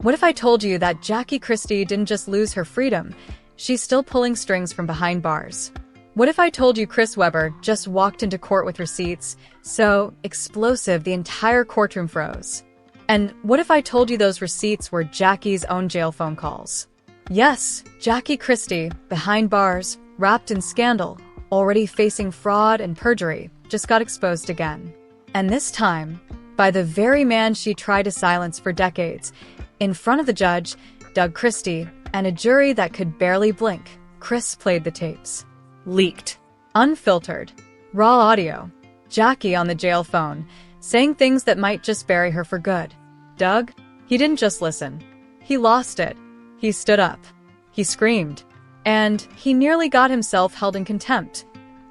What if I told you that Jackie Christie didn't just lose her freedom, she's still pulling strings from behind bars? What if I told you Chris Webber just walked into court with receipts so explosive the entire courtroom froze? And what if I told you those receipts were Jackie's own jail phone calls? Yes, Jackie Christie, behind bars, wrapped in scandal, already facing fraud and perjury, just got exposed again. And this time, by the very man she tried to silence for decades, in front of the judge, Doug Christie, and a jury that could barely blink. Chris played the tapes. Leaked. Unfiltered. Raw audio. Jackie on the jail phone, saying things that might just bury her for good. Doug? He didn't just listen. He lost it. He stood up. He screamed. And he nearly got himself held in contempt,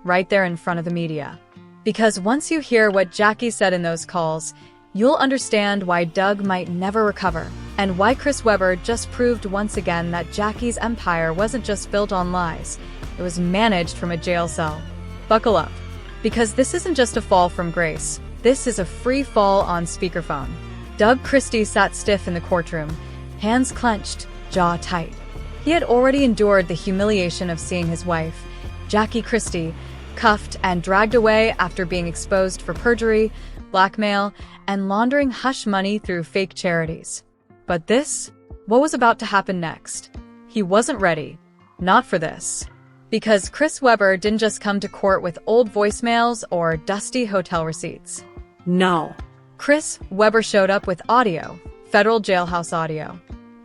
right there in front of the media. Because once you hear what Jackie said in those calls, you'll understand why Doug might never recover, and why Chris Webber just proved once again that Jackie's empire wasn't just built on lies, it was managed from a jail cell. Buckle up, because this isn't just a fall from grace, this is a free fall on speakerphone. Doug Christie sat stiff in the courtroom, hands clenched, jaw tight. He had already endured the humiliation of seeing his wife, Jackie Christie, cuffed and dragged away after being exposed for perjury, blackmail, and laundering hush money through fake charities. But this? What was about to happen next? He wasn't ready. Not for this. Because Chris Webber didn't just come to court with old voicemails or dusty hotel receipts. No. Chris Webber showed up with audio, federal jailhouse audio.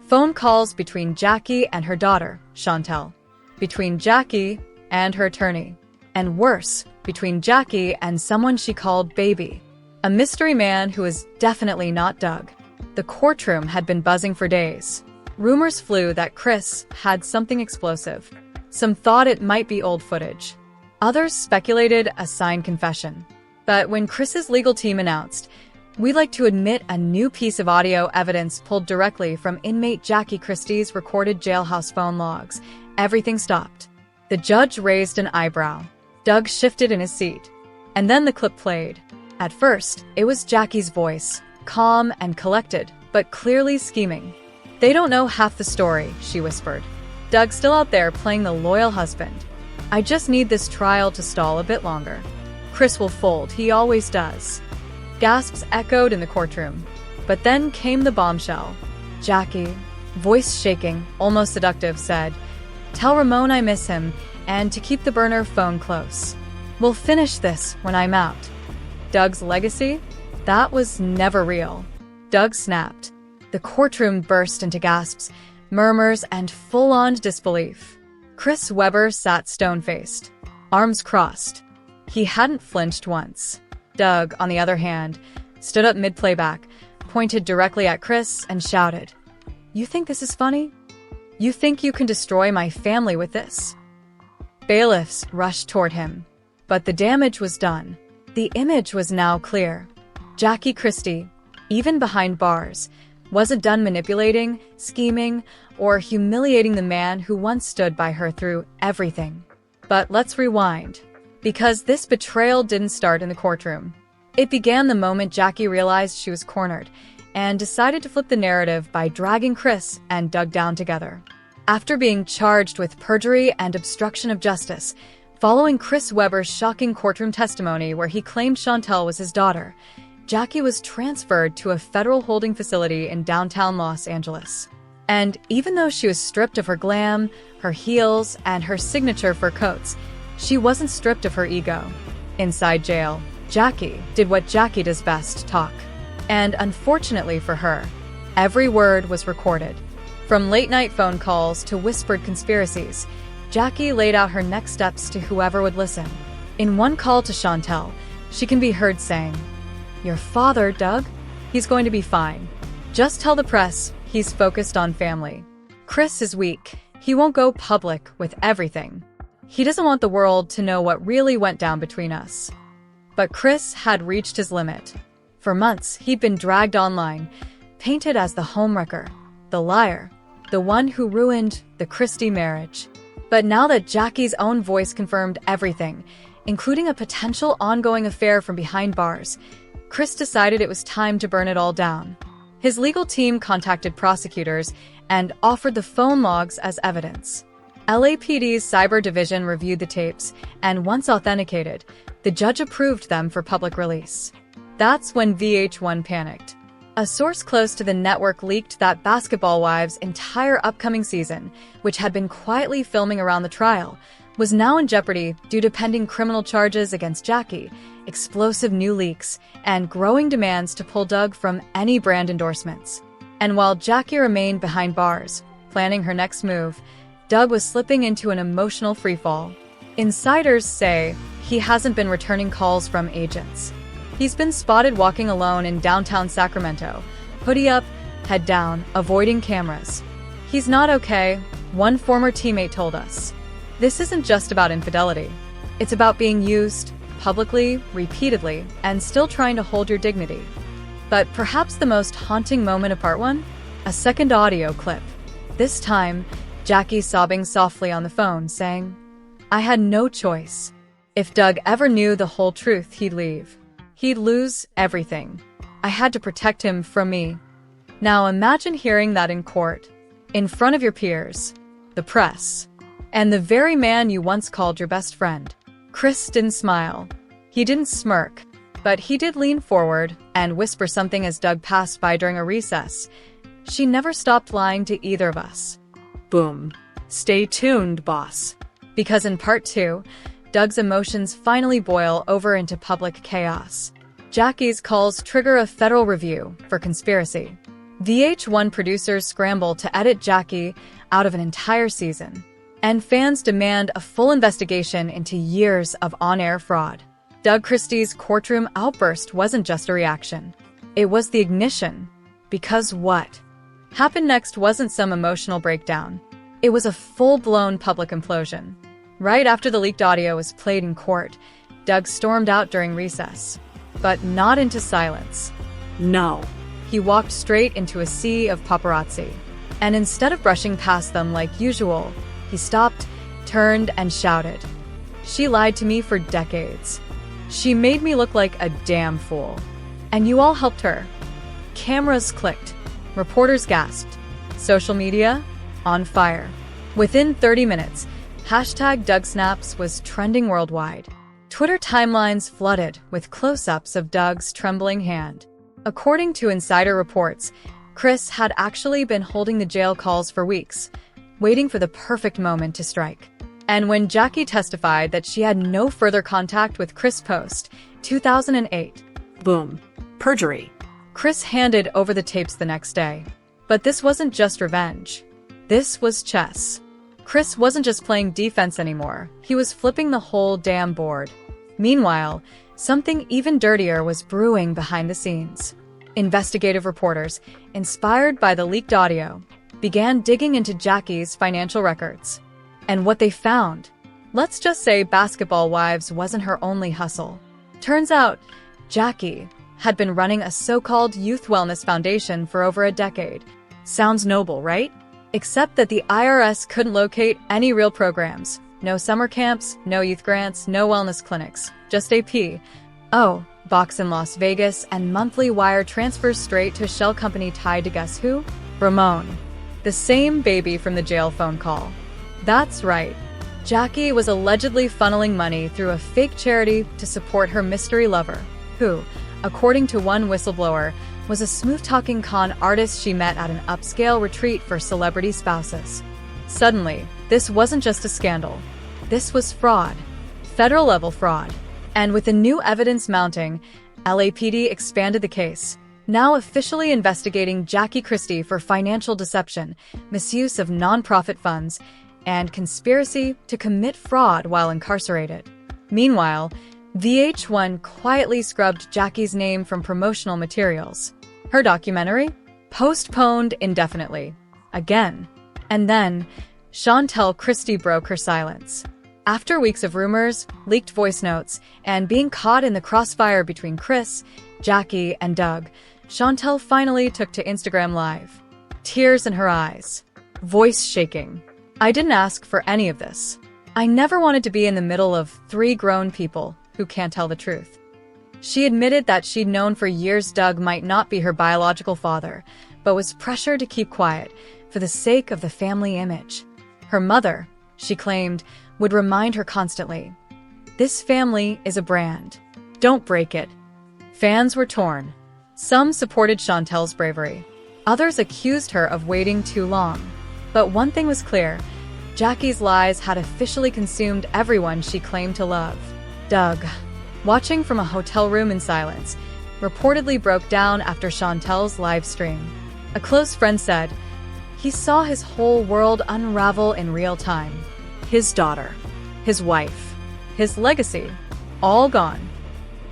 Phone calls between Jackie and her daughter, Chantel. Between Jackie and her attorney. And worse, between Jackie and someone she called Baby. A mystery man who was definitely not Doug. The courtroom had been buzzing for days. Rumors flew that Chris had something explosive. Some thought it might be old footage. Others speculated a signed confession. But when Chris's legal team announced, "We'd like to admit a new piece of audio evidence pulled directly from inmate Jackie Christie's recorded jailhouse phone logs," everything stopped. The judge raised an eyebrow. Doug shifted in his seat. And then the clip played. At first, it was Jackie's voice, calm and collected, but clearly scheming. "They don't know half the story," she whispered. "Doug's still out there playing the loyal husband. I just need this trial to stall a bit longer. Chris will fold, he always does." Gasps echoed in the courtroom. But then came the bombshell. Jackie, voice shaking, almost seductive, said, "Tell Ramon I miss him, and to keep the burner phone close. We'll finish this when I'm out." Doug's legacy? That was never real. Doug snapped. The courtroom burst into gasps, murmurs, and full-on disbelief. Chris Webber sat stone-faced, arms crossed. He hadn't flinched once. Doug, on the other hand, stood up mid-playback, pointed directly at Chris, and shouted, "You think this is funny? You think you can destroy my family with this?" Bailiffs rushed toward him. But the damage was done. The image was now clear. Jackie Christie, even behind bars, wasn't done manipulating, scheming, or humiliating the man who once stood by her through everything. But let's rewind. Because this betrayal didn't start in the courtroom. It began the moment Jackie realized she was cornered and decided to flip the narrative by dragging Chris and Doug down together. After being charged with perjury and obstruction of justice, following Chris Webber's shocking courtroom testimony where he claimed Chantel was his daughter, Jackie was transferred to a federal holding facility in downtown Los Angeles. And even though she was stripped of her glam, her heels, and her signature fur coats, she wasn't stripped of her ego. Inside jail, Jackie did what Jackie does best, talk. And unfortunately for her, every word was recorded. From late-night phone calls to whispered conspiracies, Jackie laid out her next steps to whoever would listen. In one call to Chantel, she can be heard saying, "Your father, Doug? He's going to be fine. Just tell the press he's focused on family. Chris is weak. He won't go public with everything. He doesn't want the world to know what really went down between us." But Chris had reached his limit. For months, he'd been dragged online, painted as the homewrecker, the liar, the one who ruined the Christie marriage. But now that Jackie's own voice confirmed everything, including a potential ongoing affair from behind bars, Chris decided it was time to burn it all down. His legal team contacted prosecutors and offered the phone logs as evidence. LAPD's cyber division reviewed the tapes, and once authenticated, the judge approved them for public release. That's when VH1 panicked. A source close to the network leaked that Basketball Wives' entire upcoming season, which had been quietly filming around the trial, was now in jeopardy due to pending criminal charges against Jackie, explosive new leaks, and growing demands to pull Doug from any brand endorsements. And while Jackie remained behind bars, planning her next move, Doug was slipping into an emotional freefall. Insiders say he hasn't been returning calls from agents. He's been spotted walking alone in downtown Sacramento, hoodie up, head down, avoiding cameras. He's not okay, one former teammate told us. This isn't just about infidelity. It's about being used, publicly, repeatedly, and still trying to hold your dignity. But perhaps the most haunting moment of part one? A second audio clip. This time, Jackie sobbing softly on the phone, saying, "I had no choice. If Doug ever knew the whole truth, he'd leave. He'd lose everything. I had to protect him from me." Now imagine hearing that in court, in front of your peers, the press, and the very man you once called your best friend. Chris didn't smile. He didn't smirk, but he did lean forward and whisper something as Doug passed by during a recess. "She never stopped lying to either of us." Boom. Stay tuned, boss. Because in part two, Doug's emotions finally boil over into public chaos. Jackie's calls trigger a federal review for conspiracy. VH1 producers scramble to edit Jackie out of an entire season, and fans demand a full investigation into years of on-air fraud. Doug Christie's courtroom outburst wasn't just a reaction. It was the ignition. Because what happened next wasn't some emotional breakdown. It was a full-blown public implosion. Right after the leaked audio was played in court, Doug stormed out during recess. But not into silence. No. He walked straight into a sea of paparazzi. And instead of brushing past them like usual, he stopped, turned, and shouted, "She lied to me for decades. She made me look like a damn fool. And you all helped her." Cameras clicked. Reporters gasped. Social media? On fire. Within 30 minutes, #DougSnaps was trending worldwide. Twitter timelines flooded with close-ups of Doug's trembling hand. According to insider reports, Chris had actually been holding the jail calls for weeks, waiting for the perfect moment to strike. And when Jackie testified that she had no further contact with Chris post 2008, boom, perjury. Chris handed over the tapes the next day. But this wasn't just revenge. This was chess. Chris wasn't just playing defense anymore. He was flipping the whole damn board. Meanwhile, something even dirtier was brewing behind the scenes. Investigative reporters, inspired by the leaked audio, began digging into Jackie's financial records. And what they found? Let's just say Basketball Wives wasn't her only hustle. Turns out, Jackie had been running a so-called youth wellness foundation for over a decade. Sounds noble, right? Except that the IRS couldn't locate any real programs. No summer camps, no youth grants, no wellness clinics, just AP. Oh, box in Las Vegas and monthly wire transfers straight to a shell company tied to guess who? Ramon. The same baby from the jail phone call. That's right. Jackie was allegedly funneling money through a fake charity to support her mystery lover, who, according to one whistleblower, was a smooth-talking con artist she met at an upscale retreat for celebrity spouses. Suddenly, this wasn't just a scandal. This was fraud. Federal-level fraud. And with the new evidence mounting, LAPD expanded the case, now officially investigating Jackie Christie for financial deception, misuse of nonprofit funds, and conspiracy to commit fraud while incarcerated. Meanwhile, VH1 quietly scrubbed Jackie's name from promotional materials. Her documentary? Postponed indefinitely. Again. And then, Chantel Christie broke her silence. After weeks of rumors, leaked voice notes, and being caught in the crossfire between Chris, Jackie, and Doug, Chantel finally took to Instagram Live. Tears in her eyes. Voice shaking. "I didn't ask for any of this. I never wanted to be in the middle of 3 grown people who can't tell the truth." She admitted that she'd known for years Doug might not be her biological father, but was pressured to keep quiet for the sake of the family image. Her mother, she claimed, would remind her constantly, "This family is a brand. Don't break it." Fans were torn. Some supported Chantel's bravery. Others accused her of waiting too long. But one thing was clear: Jackie's lies had officially consumed everyone she claimed to love. Doug, watching from a hotel room in silence, reportedly broke down after Chantel's live stream. A close friend said he saw his whole world unravel in real time. His daughter, his wife, his legacy, all gone.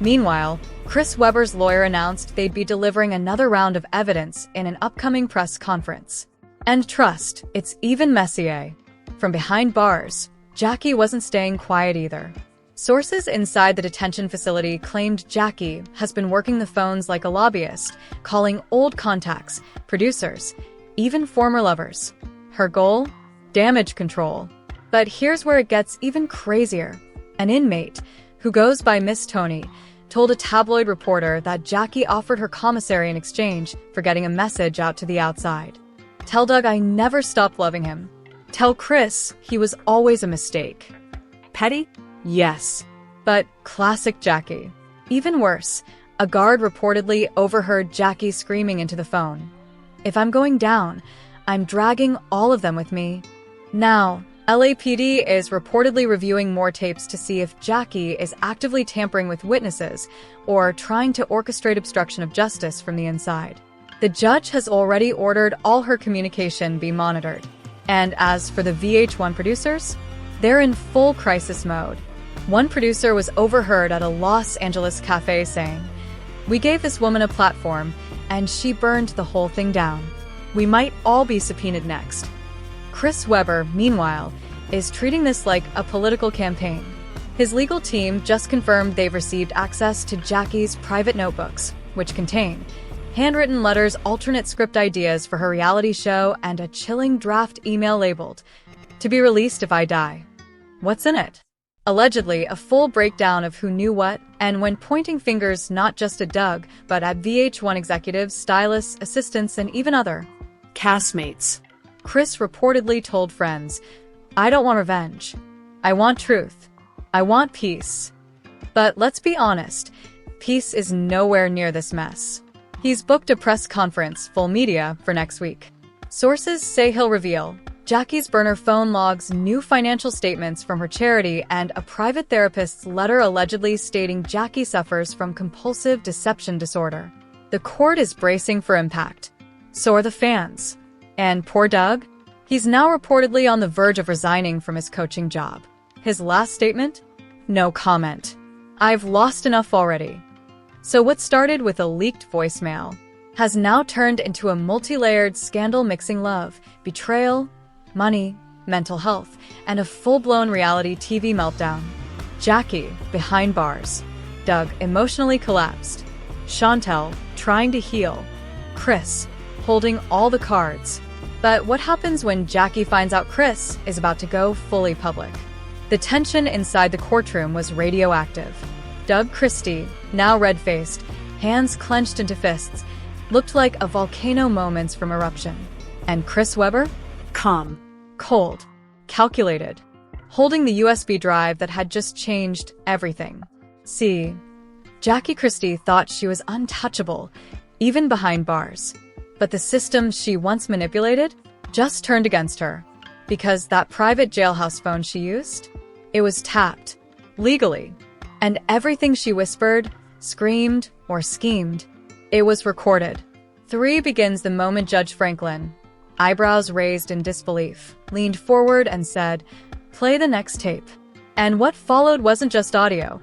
Meanwhile, Chris Webber's lawyer announced they'd be delivering another round of evidence in an upcoming press conference. And trust, it's even messier. From behind bars, Jackie wasn't staying quiet either. Sources inside the detention facility claimed Jackie has been working the phones like a lobbyist, calling old contacts, producers, even former lovers. Her goal? Damage control. But here's where it gets even crazier. An inmate, who goes by Miss Tony, told a tabloid reporter that Jackie offered her commissary in exchange for getting a message out to the outside. "Tell Doug I never stopped loving him. Tell Chris he was always a mistake." Petty? Yes. But classic Jackie. Even worse, a guard reportedly overheard Jackie screaming into the phone, "If I'm going down, I'm dragging all of them with me." Now, LAPD is reportedly reviewing more tapes to see if Jackie is actively tampering with witnesses or trying to orchestrate obstruction of justice from the inside. The judge has already ordered all her communication be monitored. And as for the VH1 producers, they're in full crisis mode. One producer was overheard at a Los Angeles cafe saying, "We gave this woman a platform, and she burned the whole thing down. We might all be subpoenaed next." Chris Webber, meanwhile, is treating this like a political campaign. His legal team just confirmed they've received access to Jackie's private notebooks, which contain handwritten letters, alternate script ideas for her reality show, and a chilling draft email labeled, "To be released if I die." What's in it? Allegedly, a full breakdown of who knew what, and when pointing fingers not just at Doug, but at VH1 executives, stylists, assistants, and even other castmates. Chris reportedly told friends, "I don't want revenge. I want truth. I want peace." But let's be honest, peace is nowhere near this mess. He's booked a press conference, full media, for next week. Sources say he'll reveal Jackie's burner phone logs, new financial statements from her charity, and a private therapist's letter allegedly stating Jackie suffers from compulsive deception disorder. The court is bracing for impact. So are the fans. And poor Doug? He's now reportedly on the verge of resigning from his coaching job. His last statement? No comment. "I've lost enough already." So what started with a leaked voicemail has now turned into a multi-layered scandal mixing love, betrayal, money, mental health, and a full-blown reality TV meltdown. Jackie, behind bars. Doug, emotionally collapsed. Chantel, trying to heal. Chris, holding all the cards. But what happens when Jackie finds out Chris is about to go fully public? The tension inside the courtroom was radioactive. Doug Christie, now red-faced, hands clenched into fists, looked like a volcano moments from eruption. And Chris Webber? Calm, cold, calculated, holding the USB drive that had just changed everything. See, Jackie Christie thought she was untouchable, even behind bars. But the system she once manipulated just turned against her. Because that private jailhouse phone she used? It was tapped, legally. And everything she whispered, screamed, or schemed, it was recorded. 3 begins the moment Judge Franklin, eyebrows raised in disbelief, leaned forward and said, "Play the next tape." And what followed wasn't just audio.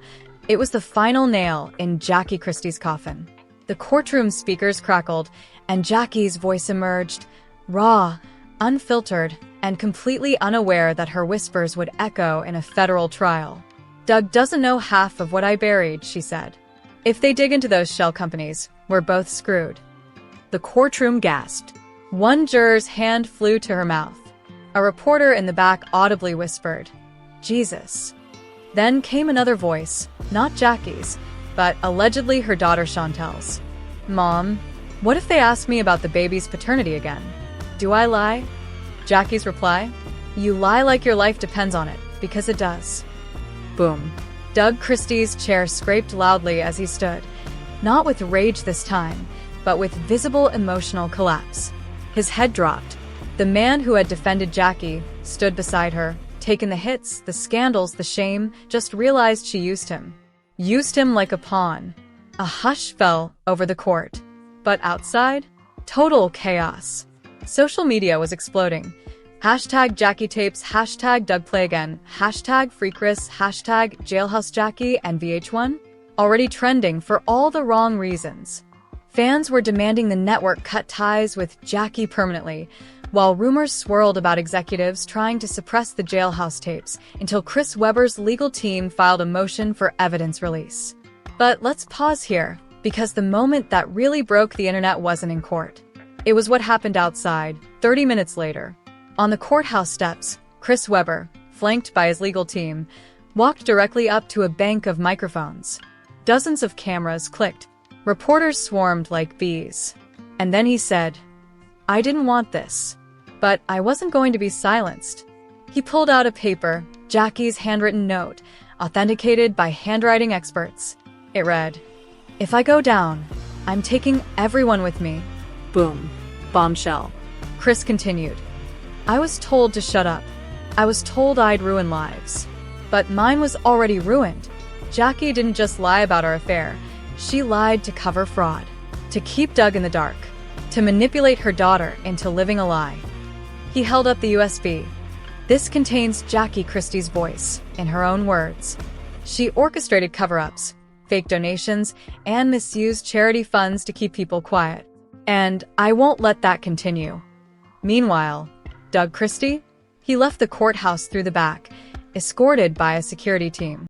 It was the final nail in Jackie Christie's coffin. The courtroom speakers crackled, and Jackie's voice emerged, raw, unfiltered, and completely unaware that her whispers would echo in a federal trial. "Doug doesn't know half of what I buried," she said. "If they dig into those shell companies, we're both screwed." The courtroom gasped. One juror's hand flew to her mouth. A reporter in the back audibly whispered, "Jesus." Then came another voice, not Jackie's, but allegedly her daughter Chantel's. Mom, what if they ask me about the baby's paternity again? Do I lie? Jackie's reply, you lie like your life depends on it, because it does. Boom. Doug Christie's chair scraped loudly as he stood, not with rage this time, but with visible emotional collapse. His head dropped. The man who had defended Jackie stood beside her, taken the hits, the scandals, the shame, just realized she used him. Used him like a pawn. A hush fell over the court. But outside, total chaos. Social media was exploding. Hashtag Jackie tapes, hashtag Doug play again, hashtag Free Chris, hashtag Jailhouse Jackie and VH1, already trending for all the wrong reasons. Fans were demanding the network cut ties with Jackie permanently, while rumors swirled about executives trying to suppress the Jailhouse tapes until Chris Webber's legal team filed a motion for evidence release. But let's pause here, because the moment that really broke the internet wasn't in court. It was what happened outside, 30 minutes later. On the courthouse steps, Chris Webber, flanked by his legal team, walked directly up to a bank of microphones. Dozens of cameras clicked. Reporters swarmed like bees. And then he said, I didn't want this. But I wasn't going to be silenced. He pulled out a paper, Jackie's handwritten note, authenticated by handwriting experts. It read, if I go down, I'm taking everyone with me. Boom. Bombshell. Chris continued. I was told to shut up. I was told I'd ruin lives. But mine was already ruined. Jackie didn't just lie about our affair. She lied to cover fraud, to keep Doug in the dark, to manipulate her daughter into living a lie. He held up the USB. This contains Jackie Christie's voice, in her own words. She orchestrated cover-ups, fake donations, and misused charity funds to keep people quiet. And I won't let that continue. Meanwhile, Doug Christie? He left the courthouse through the back, escorted by a security team.